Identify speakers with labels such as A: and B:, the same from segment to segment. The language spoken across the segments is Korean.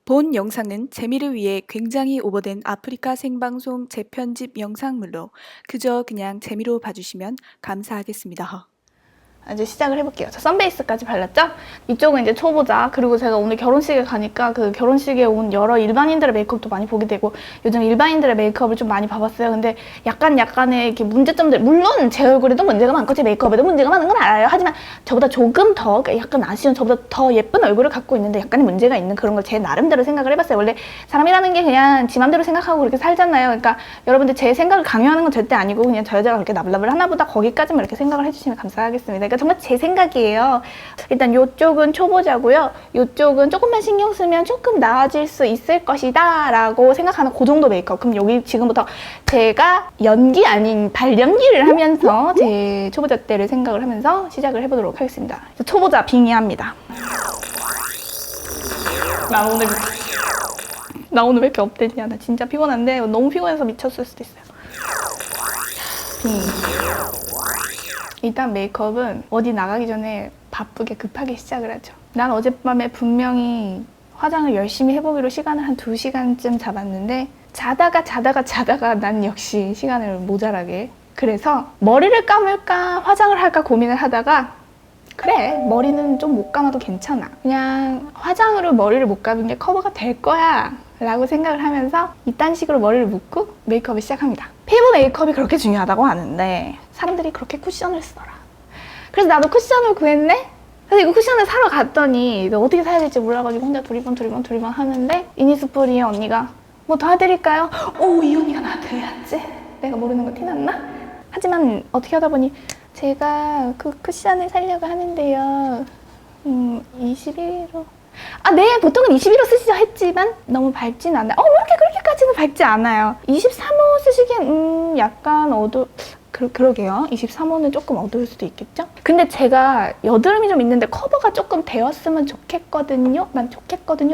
A: 본 영상은 재미를 위해 굉장히 오버된 아프리카 생방송 재편집 영상물로 그냥 재미로 봐주시면 감사하겠습니다.
B: 이제 시작을 해볼게요. 저 선베이스까지 발랐죠? 이쪽은 이제 초보자. 그리고 제가 오늘 결혼식에 가니까 그 결혼식에 온 여러 일반인들의 메이크업도 많이 보게 되고 요즘 일반인들의 메이크업을 좀 많이 봐봤어요. 근데 약간의 이렇게 문제점들, 물론 제 얼굴에도 문제가 많고 제 메이크업에도 문제가 많은 건 알아요. 하지만 저보다 조금 더 약간 아쉬운, 저보다 더 예쁜 얼굴을 갖고 있는데 약간의 문제가 있는 그런 걸 제 나름대로 생각을 해봤어요. 원래 사람이라는 게 그냥 지 맘대로 생각하고 그렇게 살잖아요. 그러니까 여러분들 제 생각을 강요하는 건 절대 아니고 그냥 저 여자가 그렇게 나불나불 하나보다 거기까지만 이렇게 생각을 해주시면 감사하겠습니다. 그러니까 정말 제 생각이에요. 일단 이쪽은 초보자고요. 이쪽은 조금만 신경 쓰면 조금 나아질 수 있을 것이다 라고 생각하는 그 정도 메이크업. 그럼 여기 지금부터 제가 연기 아닌 발연기를 하면서 제 초보자 때를 생각을 하면서 시작을 해보도록 하겠습니다. 초보자 빙의합니다. 나 오늘 왜 이렇게 업됐냐. 나 진짜 피곤한데 너무 피곤해서 미쳤을 수도 있어요. 빙의. 일단 메이크업은 어디 나가기 전에 바쁘게 급하게 시작을 하죠. 난 어젯밤에 분명히 화장을 열심히 해보기로 시간을 한 2시간쯤 잡았는데 자다가 난 역시 시간을 모자라게. 그래서 머리를 감을까 화장을 할까 고민을 하다가 그래, 머리는 좀 못 감아도 괜찮아. 그냥 화장으로 머리를 못 감은 게 커버가 될 거야 라고 생각을 하면서 이딴 식으로 머리를 묶고 메이크업을 시작합니다. 피부 메이크업이 그렇게 중요하다고 하는데 사람들이 그렇게 쿠션을 쓰더라. 그래서 나도 쿠션을 구했네? 그래서 이거 쿠션을 사러 갔더니 어떻게 사야 될지 몰라가지고 혼자 두리번 하는데 이니스프리의 언니가 뭐 도와드릴까요? 오, 이 언니가 나한테 해야지. 내가 모르는 거 티났나? 하지만 어떻게 하다 보니 제가 그 쿠션을 사려고 하는데요. 21호. 아, 네, 보통은 21호 쓰시죠 했지만 너무 밝진 않아요. 그렇게까지는 밝지 않아요. 23호 쓰시기엔 약간 그러게요. 23호는 조금 어두울 수도 있겠죠? 근데 제가 여드름이 좀 있는데 커버가 조금 되었으면 좋겠거든요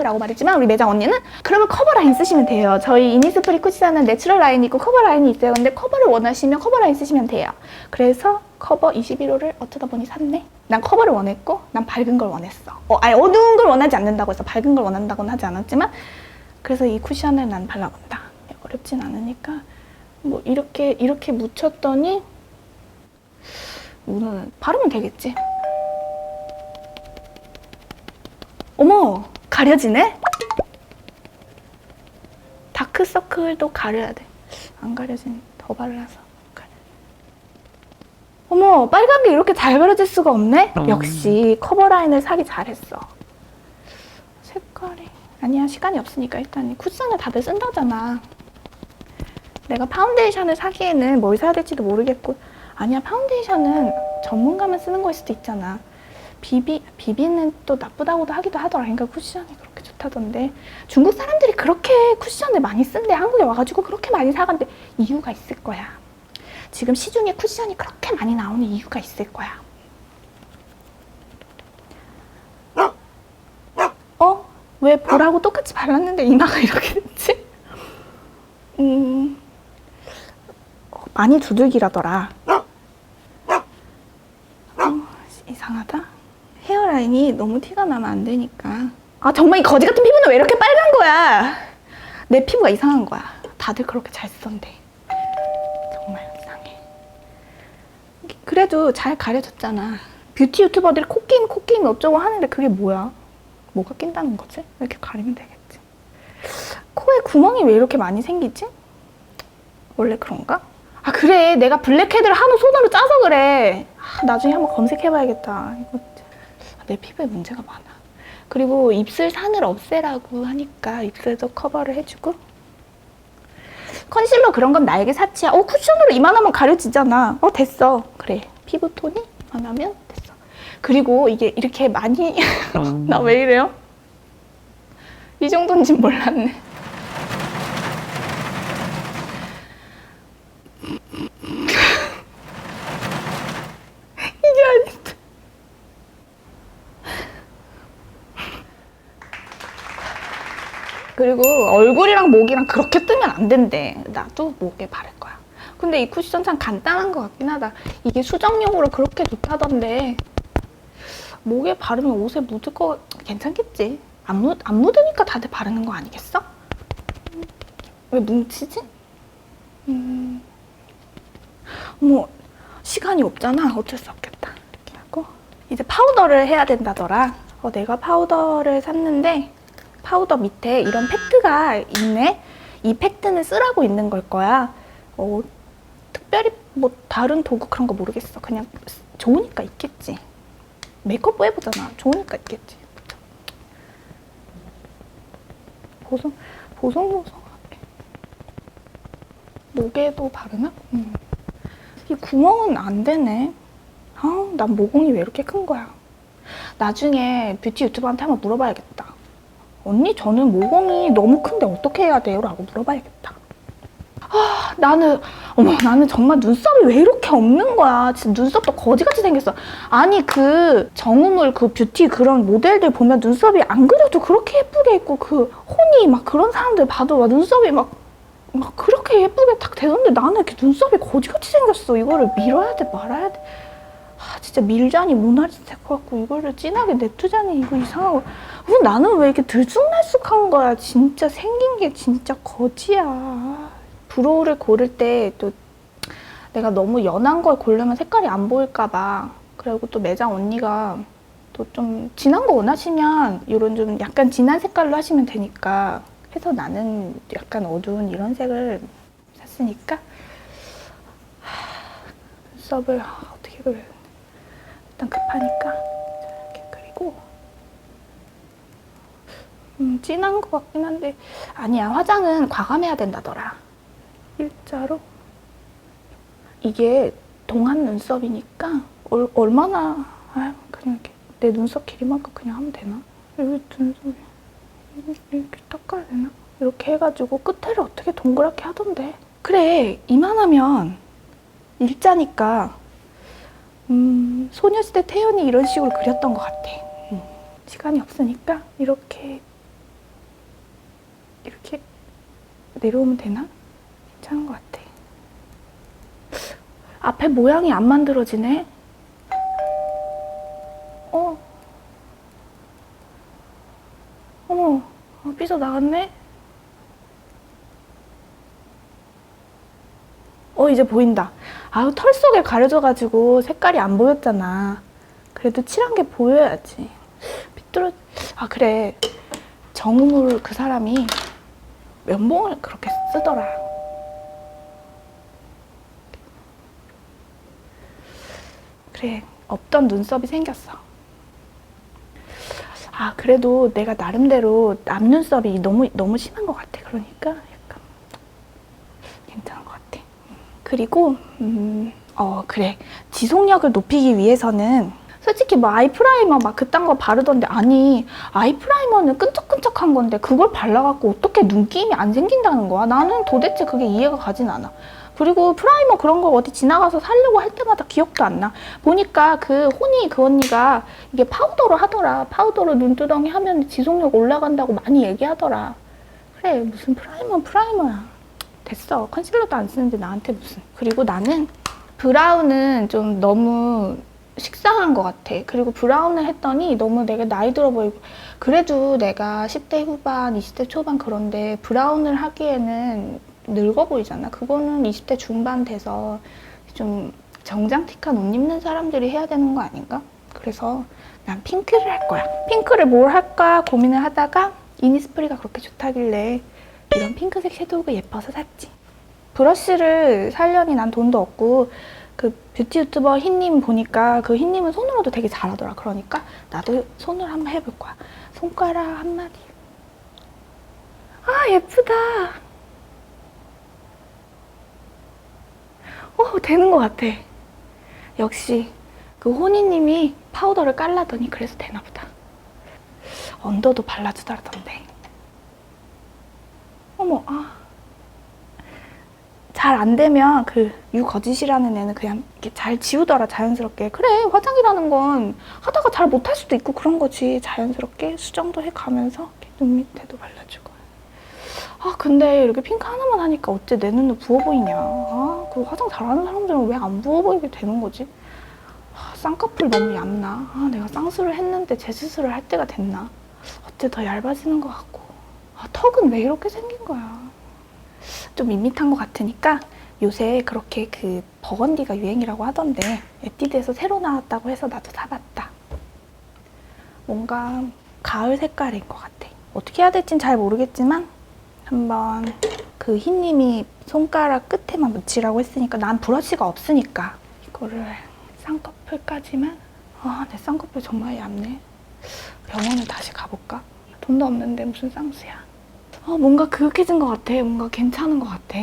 B: 라고 말했지만 우리 매장 언니는 그러면 커버 라인 쓰시면 돼요. 저희 이니스프리 쿠션은 내추럴 라인이 있고 커버 라인이 있어요. 근데 커버를 원하시면 커버 라인 쓰시면 돼요. 그래서 커버 21호를 어쩌다 보니 샀네. 난 커버를 원했고 난 밝은 걸 원했어. 어두운 걸 원하지 않는다고 해서 밝은 걸 원한다고는 하지 않았지만 그래서 이 쿠션을 난 발라본다. 어렵진 않으니까 뭐 이렇게 묻혔더니 오늘은 바르면 되겠지. 어머, 가려지네? 다크서클도 가려야 돼. 안 가려진 더 발라서 가려. 어머, 빨간 게 이렇게 잘 가려질 수가 없네? 역시 커버라인을 사기 잘했어. 색깔이 아니야, 시간이 없으니까 일단 쿠션을 다들 쓴다잖아. 내가 파운데이션을 사기에는 뭘 사야 될지도 모르겠고. 아니야, 파운데이션은 전문가만 쓰는 거일 수도 있잖아. 비비는 또 나쁘다고도 하기도 하더라. 그러니까 쿠션이 그렇게 좋다던데. 중국 사람들이 그렇게 쿠션을 많이 쓴대. 한국에 와가지고 그렇게 많이 사간대. 이유가 있을 거야. 지금 시중에 쿠션이 그렇게 많이 나오는 이유가 있을 거야. 왜 볼하고 똑같이 발랐는데 이마가 이렇게 됐지? 많이 두들기라더라. 이상하다. 헤어라인이 너무 티가 나면 안 되니까. 아, 정말 이 거지 같은 피부는 왜 이렇게 빨간 거야? 내 피부가 이상한 거야. 다들 그렇게 잘 쓰던데. 정말 이상해. 그래도 잘 가려졌잖아. 뷰티 유튜버들이 코끼임 어쩌고 하는데 그게 뭐야? 뭐가 낀다는 거지? 이렇게 가리면 되겠지. 코에 구멍이 왜 이렇게 많이 생기지? 원래 그런가? 아, 그래, 내가 블랙헤드를 한우 손으로 짜서 그래. 나중에 한번 검색해봐야겠다. 이거 내 피부에 문제가 많아. 그리고 입술 산을 없애라고 하니까 입술도 커버를 해주고. 컨실러 그런 건 나에게 사치야. 쿠션으로 이만하면 가려지잖아. 됐어. 그래, 피부톤이 이만하면 됐어. 그리고 이게 이렇게 많이 나 왜 이래요? 이 정도인진 몰랐네. 이게 아닌데. 그리고 얼굴이랑 목이랑 그렇게 뜨면 안 된대. 나도 목에 바를 거야. 근데 이 쿠션 참 간단한 것 같긴 하다. 이게 수정용으로 그렇게 좋다던데 목에 바르면 옷에 묻을 거 괜찮겠지? 안 묻으니까 다들 바르는 거 아니겠어? 왜 뭉치지? 뭐 시간이 없잖아. 어쩔 수 없겠다. 이렇게 하고 이제 파우더를 해야 된다더라. 내가 파우더를 샀는데 파우더 밑에 이런 패드가 있네. 이 패드는 쓰라고 있는 걸 거야. 특별히 뭐 다른 도구 그런 거 모르겠어. 그냥 좋으니까 있겠지. 메이크업 해보잖아. 좋으니까 있겠지. 보송 목에도 바르나? 이 구멍은 안 되네. 난 모공이 왜 이렇게 큰 거야. 나중에 뷰티 유튜버한테 한번 물어봐야겠다. 언니, 저는 모공이 너무 큰데 어떻게 해야 돼요? 라고 물어봐야겠다. 나는 정말 눈썹이 왜 이렇게 없는 거야. 진짜 눈썹도 거지같이 생겼어. 아니, 그 정우물 그 뷰티 그런 모델들 보면 눈썹이 안 그려도 그렇게 예쁘게 있고, 그 혼이 막 그런 사람들 봐도 막 눈썹이 막 그렇게 예쁘게 딱 되던데 나는 이렇게 눈썹이 거지같이 생겼어. 이거를 밀어야 돼, 말아야 돼. 진짜 밀자니 모나리자 될것 같고, 이거를 진하게 냅두자니 이거 이상하고. 나는 왜 이렇게 들쑥날쑥한 거야. 진짜 생긴 게 진짜 거지야. 브로우를 고를 때 또 내가 너무 연한 걸 고르면 색깔이 안 보일까봐. 그리고 또 매장 언니가 또 좀 진한 거 원하시면 이런 좀 약간 진한 색깔로 하시면 되니까 해서 나는 약간 어두운 이런 색을 샀으니까 눈썹을 어떻게 그려야 되나. 일단 급하니까 이렇게 그리고 진한 것 같긴 한데 아니야, 화장은 과감해야 된다더라. 일자로 이게 동안 눈썹이니까 얼마나 그냥 이렇게 내 눈썹 길이만큼 그냥 하면 되나? 여기 눈썹이 이렇게 닦아야 되나? 이렇게 해가지고 끝에를 어떻게 동그랗게 하던데. 그래, 이만하면 일자니까 소녀시대 태연이 이런 식으로 그렸던 것 같아. 시간이 없으니까 이렇게 내려오면 되나? 괜찮은 것 같아. 앞에 모양이 안 만들어지네. 어머, 삐져나갔네. 이제 보인다. 털 속에 가려져가지고 색깔이 안 보였잖아. 그래도 칠한 게 보여야지. 그래. 정우물 그 사람이 면봉을 그렇게 쓰더라. 그래, 없던 눈썹이 생겼어. 그래도 내가 나름대로 앞눈썹이 너무 심한 것 같아. 그러니까 약간 괜찮은 것 같아. 그리고 그래, 지속력을 높이기 위해서는 솔직히 뭐 아이프라이머 막 그딴 거 바르던데, 아니 아이프라이머는 끈적끈적한 건데 그걸 발라갖고 어떻게 눈기임이 안 생긴다는 거야. 나는 도대체 그게 이해가 가진 않아. 그리고 프라이머 그런 거 어디 지나가서 사려고 할 때마다 기억도 안 나. 보니까 그 언니가 이게 파우더로 하더라. 파우더로 눈두덩이 하면 지속력 올라간다고 많이 얘기하더라. 그래, 무슨 프라이머야. 됐어. 컨실러도 안 쓰는데 나한테 무슨. 그리고 나는 브라운은 좀 너무 식상한 것 같아. 그리고 브라운을 했더니 너무 내가 나이 들어 보이고. 그래도 내가 10대 후반, 20대 초반 그런데 브라운을 하기에는 늙어 보이잖아. 그거는 20대 중반 돼서 좀 정장틱한 옷 입는 사람들이 해야 되는 거 아닌가? 그래서 난 핑크를 할 거야. 핑크를 뭘 할까 고민을 하다가 이니스프리가 그렇게 좋다길래 이런 핑크색 섀도우가 예뻐서 샀지. 브러쉬를 살려니 난 돈도 없고, 그 뷰티 유튜버 흰님 보니까 그 흰님은 손으로도 되게 잘하더라. 그러니까 나도 손으로 한번 해볼 거야. 손가락 한마디. 예쁘다. 되는 것 같아. 역시 그 호니님이 파우더를 깔라더니 그래서 되나 보다. 언더도 발라주더라던데. 어머, 잘 안 되면 그 유거짓이라는 애는 그냥 이렇게 잘 지우더라, 자연스럽게. 그래, 화장이라는 건 하다가 잘 못할 수도 있고 그런 거지. 자연스럽게 수정도 해가면서 이렇게 눈 밑에도 발라주고. 근데 이렇게 핑크 하나만 하니까 어째 내 눈도 부어 보이냐. 그 화장 잘하는 사람들은 왜 안 부어 보이게 되는 거지? 쌍꺼풀 너무 얇나? 내가 쌍수를 했는데 재수술을 할 때가 됐나? 어째 더 얇아지는 것 같고. 아, 턱은 왜 이렇게 생긴 거야. 좀 밋밋한 것 같으니까 요새 그렇게 그 버건디가 유행이라고 하던데 에뛰드에서 새로 나왔다고 해서 나도 사봤다. 뭔가 가을 색깔인 것 같아. 어떻게 해야 될진 잘 모르겠지만 한번 그 흰님이 손가락 끝에만 묻히라고 했으니까 난 브러쉬가 없으니까 이거를 쌍꺼풀까지만. 아, 내 쌍꺼풀 정말 얇네. 병원을 다시 가볼까? 돈도 없는데 무슨 쌍수야. 뭔가 그윽해진 것 같아. 뭔가 괜찮은 것 같아.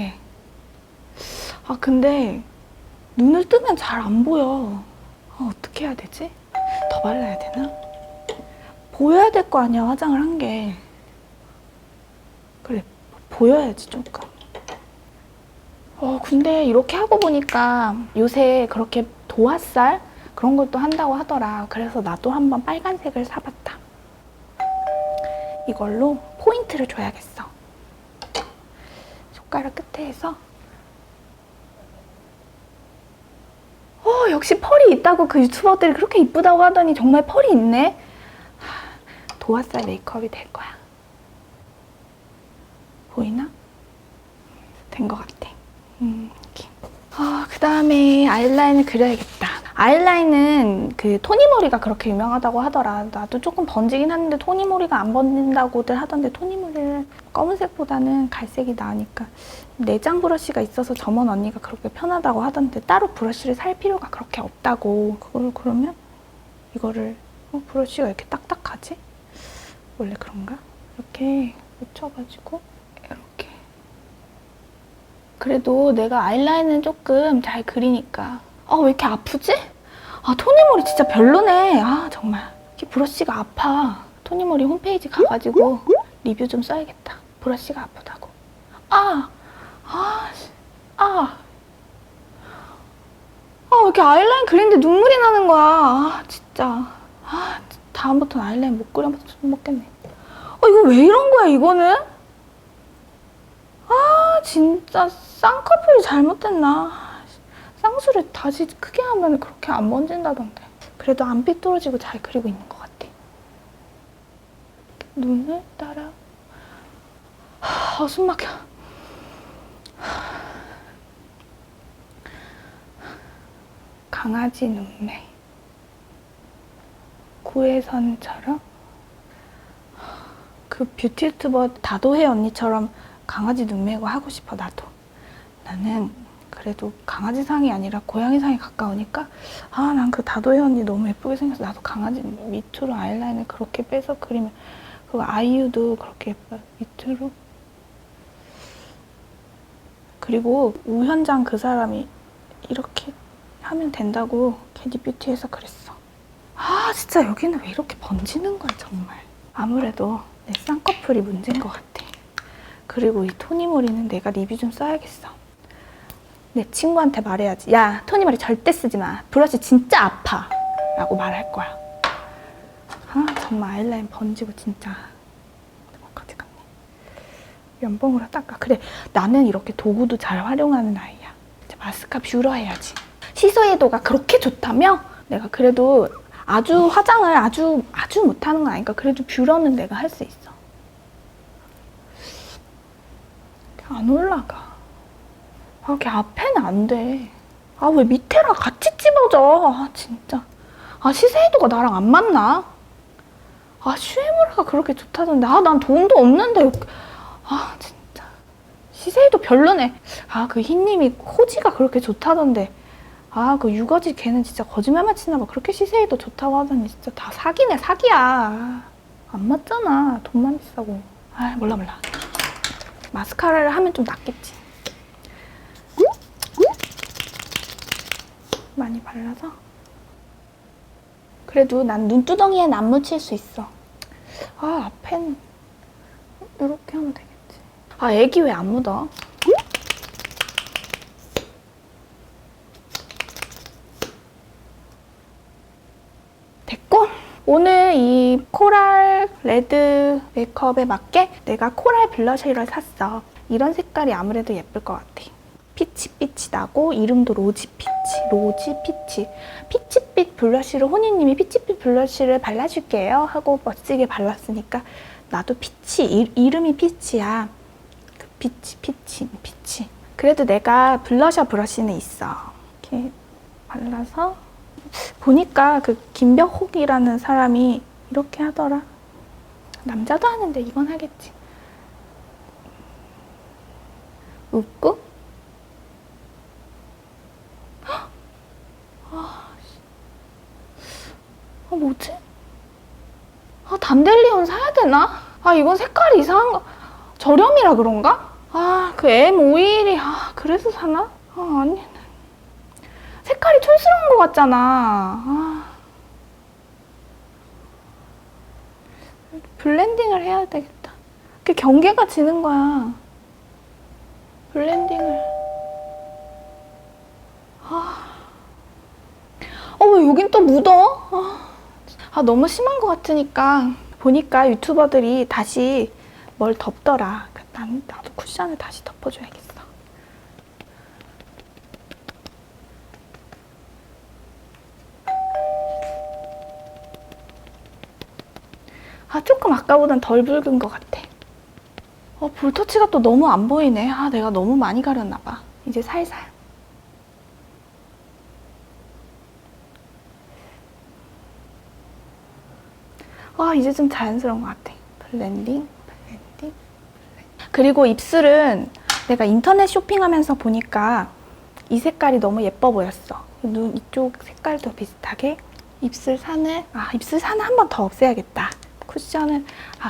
B: 아, 근데 눈을 뜨면 잘 안 보여. 어떻게 해야 되지? 더 발라야 되나? 보여야 될 거 아니야, 화장을 한 게. 그래, 보여야지 조금. 근데 이렇게 하고 보니까 요새 그렇게 도화살 그런 것도 한다고 하더라. 그래서 나도 한번 빨간색을 사봤다. 이걸로 포인트를 줘야겠어. 손가락 끝에 해서. 역시 펄이 있다고 그 유튜버들이 그렇게 이쁘다고 하더니 정말 펄이 있네. 도화살 메이크업이 될 거야. 보이나? 된 것 같아. 이렇게. 그 다음에 아이라인을 그려야겠다. 아이라인은 그 토니모리가 그렇게 유명하다고 하더라. 나도 조금 번지긴 하는데 토니모리가 안 번진다고들 하던데 토니모리를 검은색보다는 갈색이 나으니까 내장 브러쉬가 있어서 점원 언니가 그렇게 편하다고 하던데 따로 브러쉬를 살 필요가 그렇게 없다고. 그걸 그러면 이거를 브러쉬가 이렇게 딱딱하지? 원래 그런가? 이렇게 묻혀가지고 이렇게. 그래도 내가 아이라인은 조금 잘 그리니까. 왜 이렇게 아프지? 토니모리 진짜 별로네. 정말. 이렇게 브러쉬가 아파. 토니모리 홈페이지 가가지고 리뷰 좀 써야겠다. 브러쉬가 아프다고. 왜 이렇게 아이라인 그리는데 눈물이 나는 거야. 진짜. 다음부터는 아이라인 못 먹겠네. 이거 왜 이런 거야, 이거는? 진짜 쌍꺼풀이 잘못됐나. 쌍수를 다시 크게 하면 그렇게 안 번진다던데. 그래도 안 삐뚤어지고 잘 그리고 있는 것 같아. 눈을 따라. 숨 막혀. 강아지 눈매. 구혜선처럼. 그 뷰티 유튜버 다도해 언니처럼 강아지 눈매고 하고 싶어, 나도. 나는 그래도 강아지상이 아니라 고양이상에 가까우니까 난 그 다도해 언니 너무 예쁘게 생겨서 나도 강아지 밑으로 아이라인을 그렇게 빼서 그리면. 그리고 아이유도 그렇게 예뻐요, 밑으로. 그리고 우현장 그 사람이 이렇게 하면 된다고 캐디뷰티에서 그랬어. 진짜 여기는 왜 이렇게 번지는 거야, 정말. 아무래도 내 쌍꺼풀이 문제인 것 같아. 그리고 이 토니모리는 내가 리뷰 좀 써야겠어. 내 친구한테 말해야지. 야, 토니모리 절대 쓰지 마. 브러쉬 진짜 아파. 라고 말할 거야. 정말 아이라인 번지고 진짜. 어디 갔네. 면봉으로 닦아. 그래, 나는 이렇게 도구도 잘 활용하는 아이야. 이제 마스카 뷰러 해야지. 시소의도가 그렇게 좋다며? 내가 그래도 화장을 아주 못하는 건 아니까 그래도 뷰러는 내가 할 수 있어. 안 올라가. 이렇게 앞에는 안 돼. 왜 밑에랑 같이 찝어져. 진짜. 시세이도가 나랑 안 맞나? 슈에무라가 그렇게 좋다던데. 난 돈도 없는데. 진짜. 시세이도 별로네. 그 흰님이 코지가 그렇게 좋다던데. 그 유거지 걔는 진짜 거짓말만 치나봐. 그렇게 시세이도 좋다고 하더니 진짜 다 사기네, 사기야. 안 맞잖아. 돈만 비싸고. 몰라. 마스카라를 하면 좀 낫겠지. 많이 발라서. 그래도 난 눈두덩이엔 안 묻힐 수 있어. 앞엔 이렇게 하면 되겠지. 애기 왜 안 묻어? 됐고, 오늘 이 코랄 레드 메이크업에 맞게 내가 코랄 블러셔를 샀어. 이런 색깔이 아무래도 예쁠 것 같아. 피치빛이 나고 이름도 로지피치. 피치빛 블러쉬를 호니님이 피치빛 블러쉬를 발라줄게요 하고 멋지게 발랐으니까 나도 피치, 이름이 피치야. 그 피치. 그래도 내가 블러셔 브러쉬는 있어. 이렇게 발라서 보니까 그 김벽옥이라는 사람이 이렇게 하더라. 남자도 하는데 이건 하겠지. 웃고 뭐지? 담델리온 사야 되나? 이건 색깔이 이상한가? 저렴이라 그런가? 그 M521이 그래서 사나? 아니 색깔이 촌스러운 것 같잖아. 블렌딩을 해야 되겠다. 그 경계가 지는 거야. 블렌딩을. 왜 여긴 또 묻어? 너무 심한 것 같으니까. 보니까 유튜버들이 다시 뭘 덮더라. 나도 쿠션을 다시 덮어줘야겠어. 조금 아까보단 덜 붉은 것 같아. 볼터치가 또 너무 안 보이네. 내가 너무 많이 가렸나 봐. 이제 살살. 이제 좀 자연스러운 것 같아. 블렌딩. 그리고 입술은 내가 인터넷 쇼핑하면서 보니까 이 색깔이 너무 예뻐 보였어. 눈 이쪽 색깔도 비슷하게. 입술 산을 한 번 더 없애야겠다. 쿠션을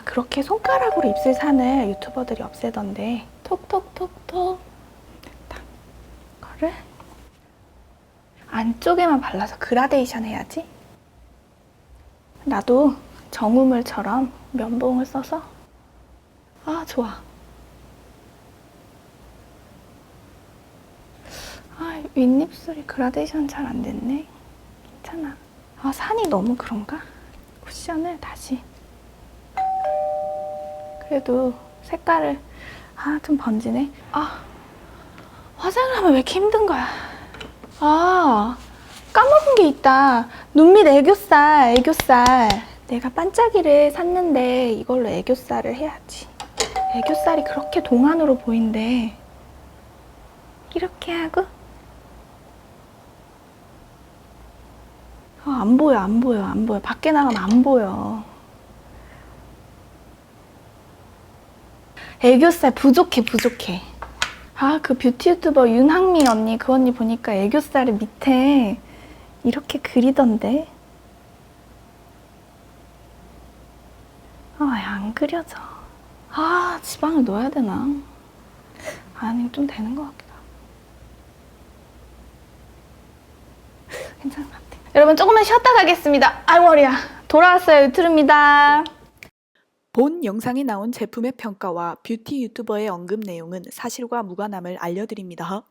B: 그렇게 손가락으로 입술 산을 유튜버들이 없애던데. 톡톡톡톡. 됐다. 이거를 안쪽에만 발라서 그라데이션 해야지. 나도 정우물처럼 면봉을 써서 좋아. 윗입술이 그라데이션 잘 안 됐네. 괜찮아. 산이 너무 그런가? 쿠션을 다시. 그래도 색깔을 좀 번지네. 화장을 하면 왜 이렇게 힘든 거야? 까먹은 게 있다. 눈밑 애교살. 내가 반짝이를 샀는데 이걸로 애교살을 해야지. 애교살이 그렇게 동안으로 보인대. 이렇게 하고 안 보여. 밖에 나가면 안 보여. 애교살 부족해. 그 뷰티 유튜버 윤항미 언니, 그 언니 보니까 애교살을 밑에 이렇게 그리던데. 왜 안 그려져? 지방을 넣어야 되나? 아니면 좀 되는 것 같기도 하고. 괜찮은 것 같아. 여러분 조금만 쉬었다 가겠습니다. 머리야. 돌아왔어요. 유튜브입니다.
A: 본 영상에 나온 제품의 평가와 뷰티 유튜버의 언급 내용은 사실과 무관함을 알려드립니다.